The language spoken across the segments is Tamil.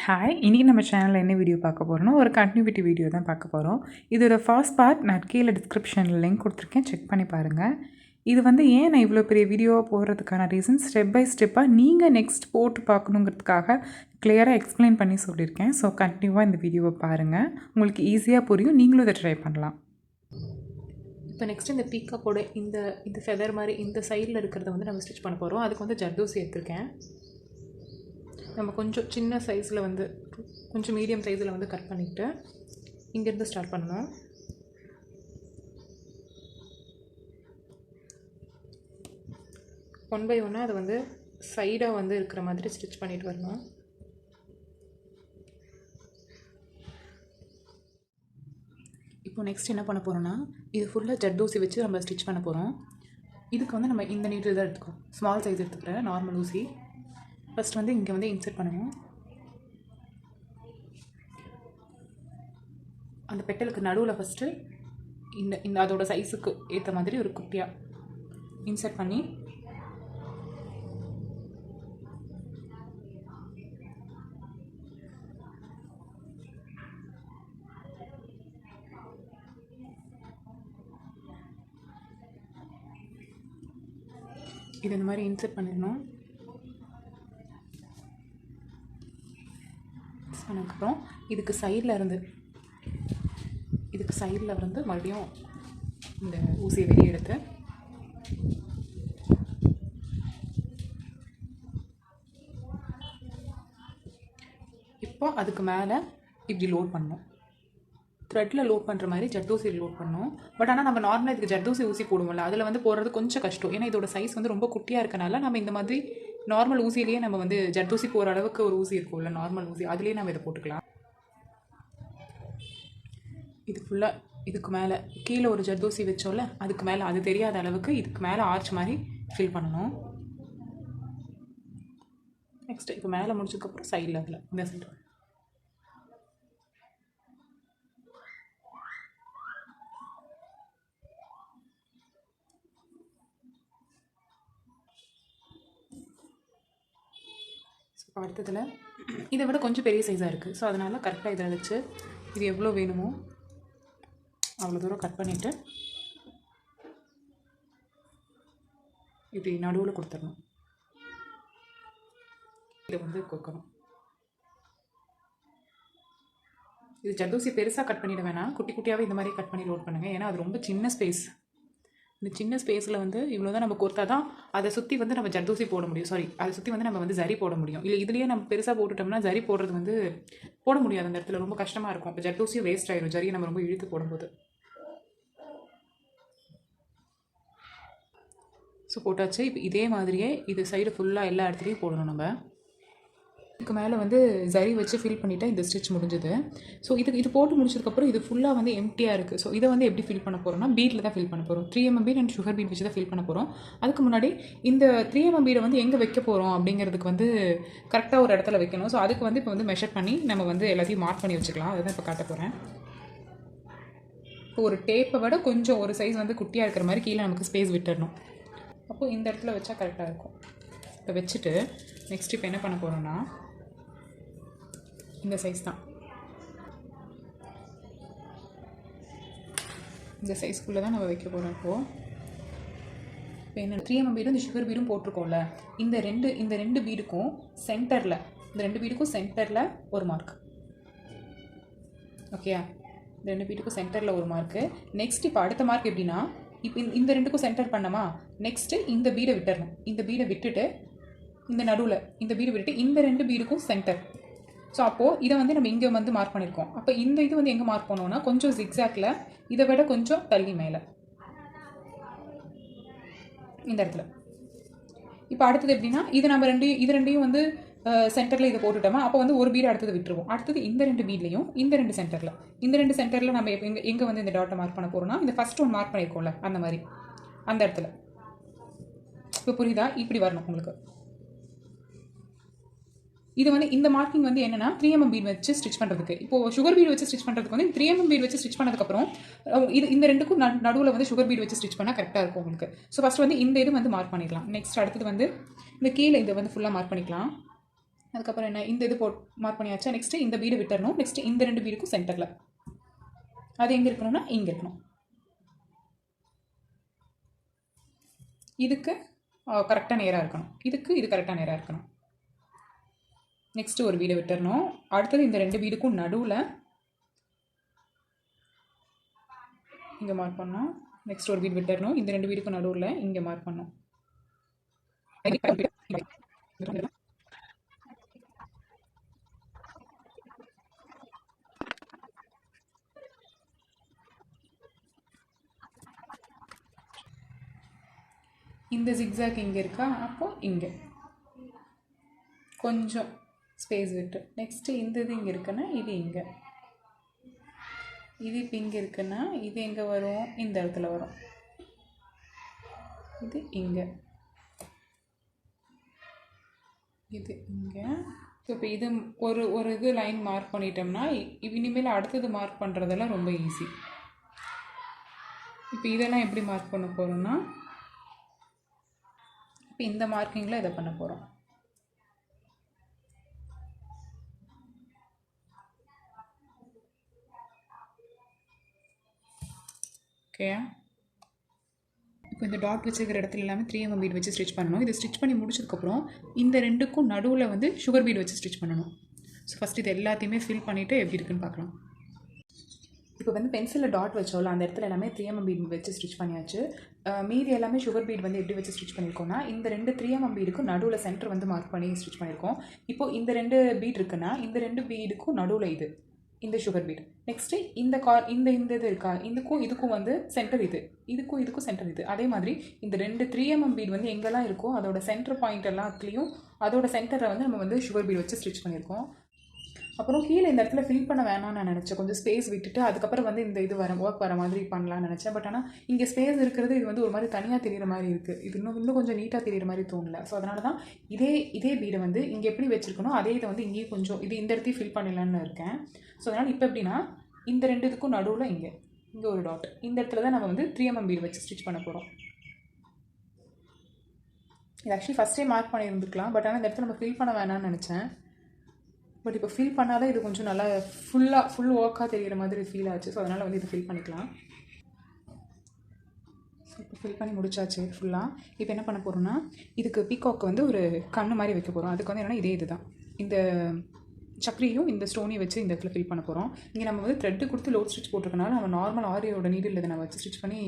ஹாய், இன்றைக்கி நம்ம சேனலில் என்ன வீடியோ பார்க்க போகிறோம்னா ஒரு கண்டினியூட்டி வீடியோ தான் பார்க்க போகிறோம். இதோட ஃபர்ஸ்ட் பார்ட் நான் கீழே டிஸ்கிரிப்ஷனில் லிங்க் கொடுத்துருக்கேன், செக் பண்ணி பாருங்கள். இது ஏன் நான் இவ்வளோ பெரிய வீடியோவை போடுறதுக்கான ரீசன் ஸ்டெப் பை ஸ்டெப்பாக நீங்கள் நெக்ஸ்ட் போட்டு பார்க்கணுங்கிறதுக்காக கிளியராக எக்ஸ்பிளைன் பண்ணி சொல்லியிருக்கேன். ஸோ கண்டினியூவாக இந்த வீடியோவை பாருங்கள், உங்களுக்கு ஈஸியாக புரியும், நீங்களும் இதை ட்ரை பண்ணலாம். இப்போ நெக்ஸ்ட் இந்த பீக்காக்கோட இந்த ஃபெதர் மாதிரி இந்த சைடில் இருக்கிறத நம்ம ஸ்டிச் பண்ண போகிறோம். அதுக்கு ஜர்தோசி எடுத்திருக்கேன். நம்ம கொஞ்சம் சின்ன சைஸில் கொஞ்சம் மீடியம் சைஸில் கட் பண்ணிவிட்டு இங்கேருந்து ஸ்டார்ட் பண்ணணும். ஒன் பை ஒன்னாக அதை சைடாக இருக்கிற மாதிரி ஸ்டிச் பண்ணிட்டு வரணும். இப்போ நெக்ஸ்ட் என்ன பண்ண போகிறோன்னா, இது ஃபுல்லாக ஜர்தோசி வச்சு நம்ம ஸ்டிச் பண்ண போகிறோம். இதுக்கு நம்ம இந்த நீட்டில் தான் எடுத்துக்கோம். ஸ்மால் சைஸ் எடுத்துக்கிறேன், நார்மல் ஊசி. ஃபஸ்ட் இங்கே இன்சர்ட் பண்ணணும். அந்த பெட்டலுக்கு நடுவில் ஃபஸ்ட்டு இந்த அதோட சைஸுக்கு ஏற்ற மாதிரி ஒரு குட்டியாக இன்சர்ட் பண்ணி இது இந்த மாதிரி இன்சர்ட் பண்ணிடணும். பண்ணதுக்கப்புறம் இதுக்கு சைடில் மறுபடியும் இந்த ஊசியை வெளியே எடுத்து இப்போ அதுக்கு மேலே இப்படி லோட் பண்ணணும். த்ரெட்டில் லோட் பண்ணுற மாதிரி ஜர்தோசியில் லோட் பண்ணணும். பட் ஆனால் நம்ம நார்மலாக இதுக்கு ஜர்தோசி ஊசி போடுவோம்ல, அதில் போடுறது கொஞ்சம் கஷ்டம். ஏன்னா இதோட சைஸ் ரொம்ப குட்டியாக இருக்கனால நம்ம இந்த மாதிரி நார்மல் ஊசியிலேயே நம்ம ஜர்தோசி போகிற அளவுக்கு ஒரு ஊசி இருக்கும்ல, நார்மல் ஊசி, அதுலேயே நம்ம இதை போட்டுக்கலாம். இது ஃபுல்லாக இதுக்கு மேலே கீழே ஒரு ஜர்தோசி வச்சோம்ல, அதுக்கு மேலே அது தெரியாத அளவுக்கு இதுக்கு மேலே ஆர்ச் மாதிரி ஃபில் பண்ணணும். நெக்ஸ்ட் இப்போ மேலே முடிச்சதுக்கப்புறம் சைடில் அதில் இந்த சைடு அடுத்ததில் இதை விட கொஞ்சம் பெரிய சைஸாக இருக்குது. ஸோ அதனால் கரெக்டாக இதை வச்சு இது எவ்வளோ வேணுமோ அவ்வளோ தூரம் கட் பண்ணிவிட்டு இப்படி நடுவில் கொடுத்துடணும். இதை கொடுக்கணும். இது ஜர்தோசி பெருசாக கட் பண்ணிட வேணாம், குட்டி குட்டியாகவே இந்த மாதிரி கட் பண்ணி லோட் பண்ணுங்கள். ஏன்னா அது ரொம்ப சின்ன ஸ்பேஸ். இந்த சின்ன ஸ்பேஸில் இவ்வளோ தான் நம்ம கொடுத்தா தான் அதை சுற்றி நம்ம ஜர்தோசி போட முடியும். சாரி, அதை சுற்றி நம்ம ஜரி போட முடியும். இல்லை இதுலேயே நம்ம பெருசாக போட்டுட்டோம்னா ஜரி போடுறது போட முடியாது. அந்த இடத்துல ரொம்ப கஷ்டமாக இருக்கும். அப்போ ஜர்தோசியும் வேஸ்ட் ஆயிடும், ஜரியை நம்ம ரொம்ப இழுத்து போடும்போது. ஸோ போட்டாச்சு. இப்போ இதே மாதிரியே இது சைடு ஃபுல்லாக எல்லா இடத்துலையும் போடணும். நம்ம இதுக்கு மேலே ஜரி வச்சு ஃபில் பண்ணிவிட்டு இந்த ஸ்டிச் முடிஞ்சது. ஸோ இது போட்டு முடிச்சதுக்கப்புறம் இது ஃபுல்லாக எம்டியாக இருக்குது. ஸோ இதை எப்படி ஃபில் பண்ண போகிறோம்னா, பீட்டில் தான் ஃபில் பண்ண போகிறோம். 3mm beat and sugar beat வச்சு தான் ஃபில் பண்ண போகிறோம். அதுக்கு முன்னாடி இந்த 3mm பீடை எங்கே வைக்க போகிறோம் அப்படிங்கிறதுக்கு கரெக்டாக ஒரு இடத்துல வைக்கணும். ஸோ அதுக்கு இப்போ மெஷர் பண்ணி நம்ம எல்லாத்தையும் மார்க் பண்ணி வச்சுக்கலாம். அதுதான் இப்போ காட்ட போகிறேன். இப்போ ஒரு டேப்பை விட கொஞ்சம் ஒரு சைஸ் குட்டியாக இருக்கிற மாதிரி கீழே நமக்கு ஸ்பேஸ் விட்டுடணும். அப்போது இந்த இடத்துல வச்சா கரெக்டாக இருக்கும். இப்போ வச்சுட்டு நெக்ஸ்ட் இப்போ என்ன பண்ண போகிறோன்னா, இந்த சைஸ் தான், இந்த சைஸ்க்குள்ளே தான் நம்ம வைக்க போகிறோம். இப்போ என்ன 3mm பீடும் இந்த சுகர் பீடும் போட்டிருக்கோம்ல, இந்த ரெண்டு பீடுக்கும் சென்டரில் ஒரு மார்க். ஓகேயா? இந்த 2 பீடுக்கும் சென்டரில் ஒரு மார்க்கு. நெக்ஸ்ட் இப்போ அடுத்த மார்க் எப்படின்னா, இப்போ இந்த ரெண்டுக்கும் சென்டர் பண்ணமா, நெக்ஸ்ட்டு இந்த பீடை விட்டுறணும். இந்த பீடை விட்டுட்டு இந்த நடுவில் இந்த பீடை விட்டுட்டு இந்த 2 பீடுக்கும் சென்டர். ஸோ அப்போது இதை நம்ம இங்கே மார்க் பண்ணியிருக்கோம். அப்போ இந்த இது எங்கே மார்க் பண்ணோன்னா, கொஞ்சம் ஜிக்ஸாக்டில் இதை விட கொஞ்சம் தள்ளி மேலே இந்த இடத்துல. இப்போ அடுத்தது எப்படின்னா, இது நம்ம இது ரெண்டையும் சென்டரில் இதை போட்டுட்டோமா, அப்போ ஒரு பீடை அடுத்தது விட்டுருவோம். அடுத்தது இந்த 2 பீட்லையும் இந்த 2 சென்டரில் நம்ம எங்கே இந்த டாட்டை மார்க் பண்ண போகிறோம்னா, இந்த ஃபஸ்ட் ஒன் மார்க் பண்ணியிருக்கோம்ல அந்த மாதிரி அந்த இடத்துல. இப்போ புரியுதா? இப்படி வரணும் உங்களுக்கு. இது இந்த மார்க்கிங் என்னென்னா 3mm பீட் வச்சு ஸ்டிச் பண்ணுறதுக்கு. இப்போது சுகர் பீட் வச்சு ஸ்டிச் பண்ணுறதுக்கு 3mm பீட் வச்சு ஸ்டிச் பண்ணதுக்கப்புறம் இந்த ரெண்டுக்கும் நடுவில் சுகர் பீட் வச்சு ஸ்டிச் பண்ணால் கரெக்டாக இருக்கும் உங்களுக்கு. ஸோ ஃபஸ்ட் இந்த இது மார்க் பண்ணிக்கலாம். நெக்ஸ்ட் அடுத்தது இந்த கீழே இதை ஃபுல்லாக மார்க் பண்ணிக்கலாம். அதுக்கப்புறம் என்ன, இந்த இது மார்க் பண்ணியாச்சா. நெக்ஸ்ட்டு இந்த பீடு விட்டுறணும். நெக்ஸ்ட்டு இந்த 2 பீடுக்கும் சென்டரில் அது எங்கே இருக்கணும்னா இங்கே இருக்கணும். இதுக்கு கரெக்டாக நேராக இருக்கணும். இதுக்கு இது கரெக்டாக நேராக இருக்கணும். நெக்ஸ்ட்டு ஒரு பீடை விட்டுறணும். அடுத்தது இந்த 2 பீடுக்கும் நடுவில் இங்கே மார்க் பண்ணோம். நெக்ஸ்ட் ஒரு பீட் விட்டுறணும். இந்த 2 பீடுக்கும் நடுவில் இங்கே மார்க் பண்ணோம். இந்த ஜிக்ஸாக் இங்கே இருக்கா, அப்போ இங்கே கொஞ்சம் ஸ்பேஸ் விட்டு. நெக்ஸ்ட்டு இந்த இது இங்கே இருக்குன்னா இது இங்கே, இது இப்போ இங்கே இருக்குன்னா இது எங்கே வரும், இந்த இடத்துல வரும். இது இங்கே, இது இங்கே. இப்போ இது ஒரு இது லைன் மார்க் பண்ணிட்டோம்னா இனிமேல் அடுத்தது மார்க் பண்ணுறதெல்லாம் ரொம்ப ஈஸி. இப்போ இதெல்லாம் எப்படி மார்க் பண்ண போகிறோம்னா, இப்போ இந்த மார்க்கிங்கில் இதை பண்ண போகிறோம். ஓகேயா. இப்போ இந்த டாட் வச்சுருக்கிற இடத்துல எல்லாமே 3mm பீட் வச்சு ஸ்டிச் பண்ணணும். இது ஸ்டிச் பண்ணி முடிச்சதுக்கப்புறம் இந்த 2க்கும் நடுவில் வந்து சுகர் பீட் வச்சு ஸ்டிச் பண்ணணும். ஸோ ஃபஸ்ட் இது எல்லாத்தையுமே ஃபில் பண்ணிவிட்டு எப்படி இருக்குன்னு பார்க்கலாம். இப்போ வந்து பென்சிலில் டாட் வச்சோம்ல, அந்த இடத்துல எல்லாமே 3mm பீட் வச்சு ஸ்டிச் பண்ணியாச்சு. மீதி எல்லாமே சுகர் பீட் வந்து எப்படி வச்சு ஸ்டிச் பண்ணியிருக்கோம்னா, இந்த 2 3mm பீடுக்கும் நடுவில் சென்டர் வந்து மார்க் பண்ணி ஸ்டிச் பண்ணியிருக்கோம். இப்போது இந்த 2 பீட் இருக்குன்னா இந்த 2 பீடுக்கும் நடுவில் இது இந்த சுகர் பீட். நெக்ஸ்ட்டு இந்த இந்த இது இருக்கா, இதுக்கும் வந்து சென்டர் இது, இதுக்கும் சென்டர் இது. அதே மாதிரி இந்த 2 3mm பீட் வந்து எங்கெல்லாம் இருக்கோ அதோட சென்டர் பாயிண்ட் எல்லாத்துலேயும் அதோட சென்டரை வந்து நம்ம வந்து சுகர் பீட் வச்சு ஸ்டிச் பண்ணியிருக்கோம். அப்புறம் கீழே இந்த இடத்துல ஃபில் பண்ண வேணாம்னு நான் நினச்சேன். கொஞ்சம் ஸ்பேஸ் விட்டுட்டு அதுக்கப்புறம் வந்து இந்த இது ஒர்க் வர மாதிரி பண்ணலான்னு நினச்சேன். பட் ஆனால் இங்கே ஸ்பேஸ் இருக்கிறது இது வந்து ஒரு மாதிரி தனியாக தெரிகிற மாதிரி இருக்குது. இது இன்னும் கொஞ்சம் நீட்டாக தெரிகிற மாதிரி தோணல. ஸோ அதனால தான் இதே பீடை வந்து இங்கே எப்படி வச்சுருக்கணும் அதே இதை வந்து இங்கேயும் கொஞ்சம் இந்த இடத்தையும் ஃபில் பண்ணிடலான்னு இருக்கேன். ஸோ அதனால் இப்போ எப்படின்னா இந்த 2 இதுக்கும் நடுவில் இங்கே ஒரு டாட், இந்த இடத்துல தான் நம்ம வந்து 3mm பீடு வச்சு ஸ்டிச் பண்ண போகிறோம். இது ஆக்சுவலி ஃபஸ்ட்டே மார்க் பண்ணியிருந்துக்கலாம். பட் ஆனால் இந்த இடத்துல நம்ம ஃபில் பண்ண வேணாம்னு நினச்சேன். பட் இப்போ ஃபில் பண்ணாதான் இது கொஞ்சம் நல்லா ஃபுல் ஒர்க்காக தெரிகிற மாதிரி ஃபீல் ஆச்சு. ஸோ அதனால் வந்து இது ஃபில் பண்ணிக்கலாம். ஸோ இப்போ ஃபில் பண்ணி முடிச்சாச்சு ஃபுல்லாக. இப்போ என்ன பண்ண போகிறோம்னா, இதுக்கு பீகாக் வந்து ஒரு கண்ணு மாதிரி வைக்க போகிறோம். அதுக்கு வந்து என்னென்னா இது தான் இந்த சக்கரையும் இந்த ஸ்டோனையும் வச்சு இந்த இடத்துல ஃபில் பண்ண போகிறோம். இங்கே நம்ம வந்து த்ரெட்டு கொடுத்து லோட் ஸ்டிச் போட்டிருக்கனால நம்ம நார்மல் ஆரியோட நீடில் இதை நம்ம வச்சு ஸ்டிச் பண்ணி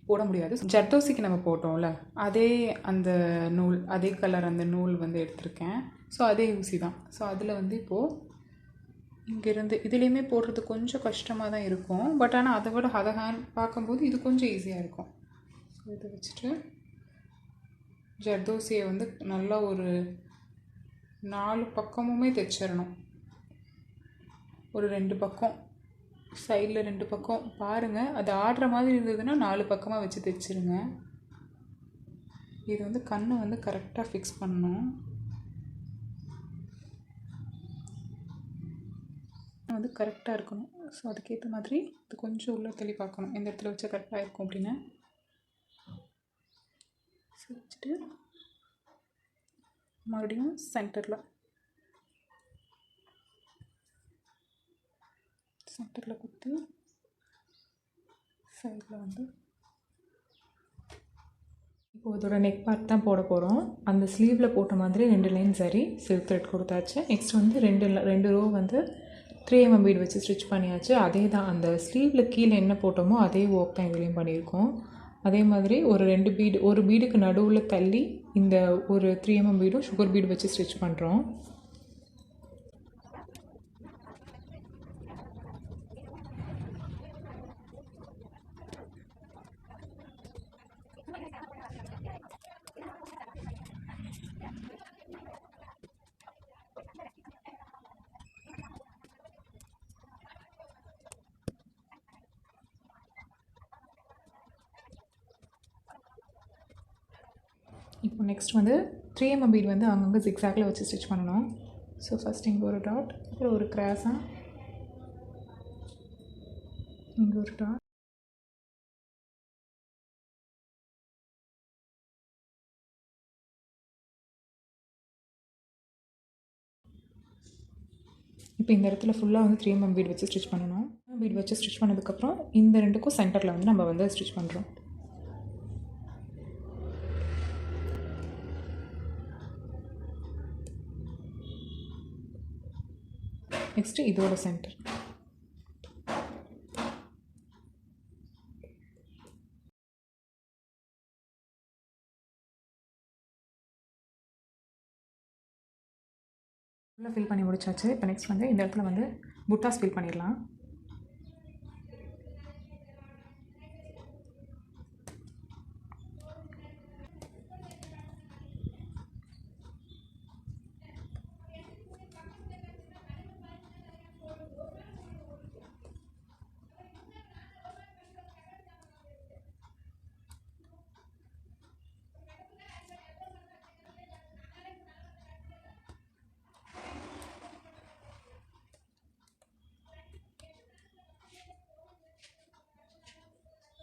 போட முடியாது. ஜர்தோசிக்கு நம்ம போட்டோம்ல அதே அந்த நூல், அதே கலர் அந்த நூல் வந்து எடுத்திருக்கேன். ஸோ அதே ஊசி தான். ஸோ அதில் வந்து இப்போது இங்கேருந்து இதுலேயுமே போடுறது கொஞ்சம் கஷ்டமாக தான் இருக்கும். பட் ஆனால் அதை விட அதை பார்க்கும்போது இது கொஞ்சம் ஈஸியாக இருக்கும். ஸோ இதை வச்சுட்டு ஜர்தோசியை வந்து நல்லா ஒரு 4 பக்கமுமே தைச்சிடணும். ஒரு 2 பக்கம் சைடில் 2 பக்கம் பாருங்கள். அது ஆடுற மாதிரி இருந்ததுன்னா 4 பக்கமாக வச்சு தைச்சிருங்க. இது வந்து கண்ணை வந்து கரெக்டாக ஃபிக்ஸ் பண்ணணும். வந்து கரெக்டாக இருக்கணும். ஸோ அதுக்கேற்ற மாதிரி இது கொஞ்சம் உள்ள தள்ளி பார்க்கணும் எந்த இடத்துல வச்சா கரெக்டாக இருக்கும் அப்படின்னு. ஸோ வச்சுட்டு மறுபடியும் சென்டரில் குத்தி சைடில் வந்து இப்போது இதோட நெக் பார்ட் தான் போட போகிறோம். அந்த ஸ்லீவில் போட்ட மாதிரி 2 லைன் சரி சில்க் த்ரெட் கொடுத்தாச்சு. நெக்ஸ்ட் வந்து 2 ரோ வந்து 3mm பீட் வச்சு ஸ்டிச் பண்ணியாச்சு. அதே தான் அந்த ஸ்லீவில் கீழே என்ன போட்டோமோ அதே ஒர்க் தான் இதுலேயும் பண்ணியிருக்கோம். அதே மாதிரி ஒரு பீடுக்கு நடுவில் தள்ளி இந்த ஒரு 3mm பீடும் சுகர் பீடு வச்சு ஸ்டிச் பண்ணுறோம். இப்போ நெக்ஸ்ட் வந்து 3mm பீட் வந்து அங்கங்கே ஜிக்ஸாக்ல வச்சு ஸ்டிச் பண்ணணும். ஸோ ஃபஸ்ட் இங்கே ஒரு டாட், அப்புறம் ஒரு கிராஸாக இங்கே ஒரு டாட், இப்போ இந்த இடத்துல ஃபுல்லாக வந்து 3mm பீட் வச்சு ஸ்டிச் பண்ணணும். பீட் வச்சு ஸ்டிச் பண்ணதுக்கப்புறம் இந்த ரெண்டுக்கும் சென்டரில் வந்து நம்ம வந்து ஸ்டிச் பண்ணுறோம். நெக்ஸ்ட்டு இதோட சென்டர். ஃபுல்லாக ஃபில் பண்ணி முடிச்சாச்சு. இப்போ நெக்ஸ்ட் வந்து இந்த இடத்துல வந்து புட்டாஸ் ஃபில் பண்ணிடலாம்.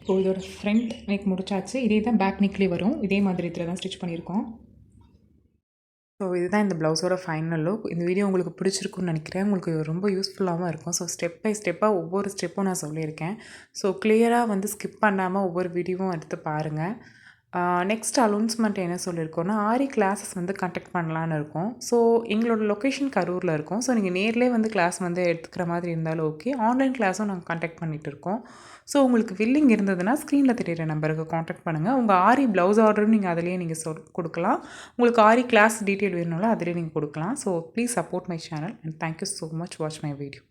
ஸோ இதோட ஃப்ரண்ட் நெக் முடிச்சாச்சு. இதே தான் பேக் நெக்லேயே வரும். இதே மாதிரி இதில் தான் ஸ்டிச் பண்ணியிருக்கோம். ஸோ இதுதான் இந்த ப்ளவுஸோட ஃபைனல் லுக். இந்த வீடியோ உங்களுக்கு பிடிச்சிருக்குன்னு நினைக்கிறேன். உங்களுக்கு ரொம்ப யூஸ்ஃபுல்லாகவும் இருக்கும். ஸோ ஸ்டெப் பை ஸ்டெப்பாக ஒவ்வொரு ஸ்டெப்பும் நான் சொல்லியிருக்கேன். ஸோ கிளியராக வந்து ஸ்கிப் பண்ணாமல் ஒவ்வொரு வீடியோவும் எடுத்து பாருங்கள். நெக்ஸ்ட் அனௌன்ஸ்மெண்ட் என்ன சொல்லியிருக்கோன்னா, ஆரி கிளாஸஸ் வந்து கண்டக்ட் பண்ணலான்னு இருக்கோம். ஸோ எங்களோட லொக்கேஷன் கரூரில் இருக்கும். ஸோ நீங்கள் நேர்லேயே வந்து கிளாஸ் வந்து எடுத்துக்கிற மாதிரி இருந்தாலும் ஓகே. ஆன்லைன் கிளாஸும் நாங்கள் கண்டக்ட் பண்ணிகிட்டு இருக்கோம். ஸோ உங்களுக்கு வில்லிங் இருந்ததுன்னா ஸ்க்ரீனில் தெரியிற நம்பருக்கு காண்டாக்ட் பண்ணுங்கள். உங்கள் ஆரி ப்ளவுஸ் ஆர்டரும் நீங்கள் அதிலேயே நீங்கள் கொடுக்கலாம். உங்களுக்கு ஆரி கிளாஸ் டீட்டெயில் வேணும்னாலும் அதிலே நீங்கள் கொடுக்கலாம். So please support my channel and thank you so much watch my video.